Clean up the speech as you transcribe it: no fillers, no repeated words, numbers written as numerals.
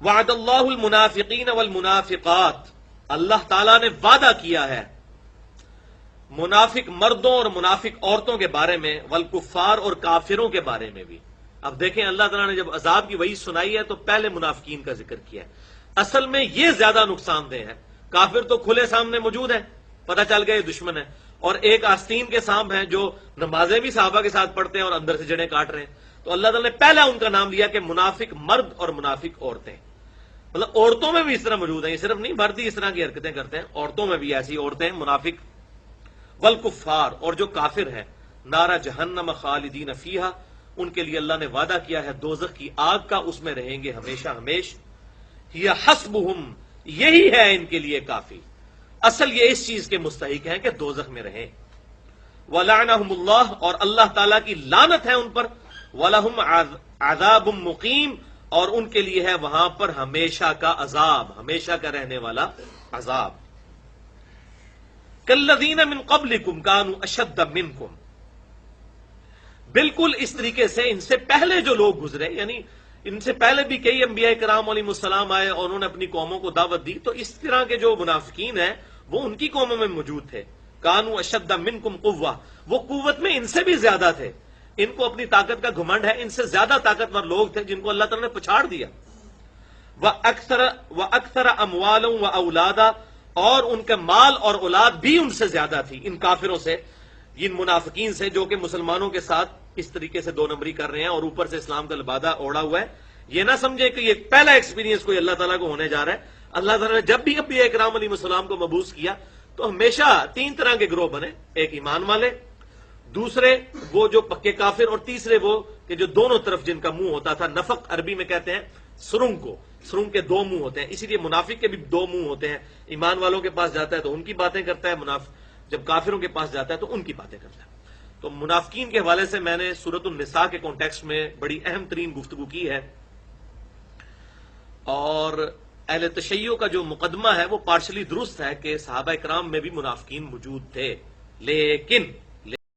وعد اللہ المنافقین والمنافقات، اللہ تعالیٰ نے وعدہ کیا ہے منافق مردوں اور منافق عورتوں کے بارے میں، والکفار اور کافروں کے بارے میں بھی۔ اب دیکھیں اللہ تعالیٰ نے جب عذاب کی وعید سنائی ہے تو پہلے منافقین کا ذکر کیا ہے۔ اصل میں یہ زیادہ نقصان دہ ہے، کافر تو کھلے سامنے موجود ہیں، پتہ چل گیا یہ دشمن ہے، اور ایک آستین کے سانپ ہیں جو نمازیں بھی صحابہ کے ساتھ پڑھتے ہیں اور اندر سے جڑیں کاٹ رہے ہیں۔ تو اللہ تعالیٰ نے پہلا ان کا نام لیا کہ منافق مرد اور منافق عورتیں، مطلب عورتوں میں بھی اس طرح موجود ہیں، یہ صرف نہیں مرد ہی اس طرح کی حرکتیں کرتے ہیں، عورتوں میں بھی ایسی عورتیں منافق۔ والکفار، اور جو کافر ہیں، نارا جہنم خالدین فیہا، ان کے لیے اللہ نے وعدہ کیا ہے دوزخ کی آگ کا، اس میں رہیں گے ہمیشہ ہمیش۔ یہ حسبہم، یہی ہے ان کے لیے کافی، اصل یہ اس چیز کے مستحق ہیں کہ دوزخ میں رہیں۔ وَلَعْنَهُمُ اللَّهُ، اور اللہ تعالیٰ کی لعنت ہے ان پر۔ وَلَهُمْ عَذَابٌ مُقِيمٌ، اور ان کے لیے ہے وہاں پر ہمیشہ کا عذاب، ہمیشہ کا رہنے والا عذاب۔ كَالَّذِينَ مِن قَبْلِكُمْ كَانُوا أَشَدَّ مِنكُمْ، بالکل اس طریقے سے ان سے پہلے جو لوگ گزرے، یعنی ان سے پہلے بھی کئی انبیاء کرام علیہ السلام آئے اور انہوں نے اپنی قوموں کو دعوت دی، تو اس طرح کے جو منافقین ہیں وہ ان کی قوموں میں موجود تھے۔ کانوا اشد منکم قوہ، وہ قوت میں ان سے بھی زیادہ تھے، ان کو اپنی طاقت کا گھمنڈ ہے، ان سے زیادہ طاقتور لوگ تھے جن کو اللہ تعالیٰ نے پچھاڑ دیا۔ وَأَكْثَرَ أَمْوَالًا وَأَوْلَادًا، اور ان کے مال اور اولاد بھی ان سے زیادہ تھی، ان کافروں سے، ان منافقین سے جو کہ مسلمانوں کے ساتھ اس طریقے سے دو نمبری کر رہے ہیں اور اوپر سے اسلام کا لبادہ اوڑا ہوا ہے۔ یہ نہ سمجھے کہ یہ پہلا ایکسپیرینس کوئی اللہ تعالیٰ کو ہونے جا رہا ہے۔ اللہ تعالیٰ نے جب بھی انبیاء کرام علیہ السلام کو مبعوث کیا تو ہمیشہ تین طرح کے گروہ بنے، ایک ایمان والے، دوسرے وہ جو پکے کافر، اور تیسرے وہ کہ جو دونوں طرف جن کا منہ ہوتا تھا۔ نفق عربی میں کہتے ہیں سرنگ کو، سرنگ کے دو منہ ہوتے ہیں، اسی لیے منافق کے بھی دو منہ ہوتے ہیں، ایمان والوں کے پاس جاتا ہے تو ان کی باتیں کرتا ہے، جب کافروں کے پاس جاتا ہے تو ان کی باتیں کرتا ہے۔ تو منافقین کے حوالے سے میں نے سورۃ النساء کے کانٹیکسٹ میں بڑی اہم ترین گفتگو کی ہے، اور اہل تشیع کا جو مقدمہ ہے وہ پارشلی درست ہے کہ صحابہ کرام میں بھی منافقین موجود تھے، لیکن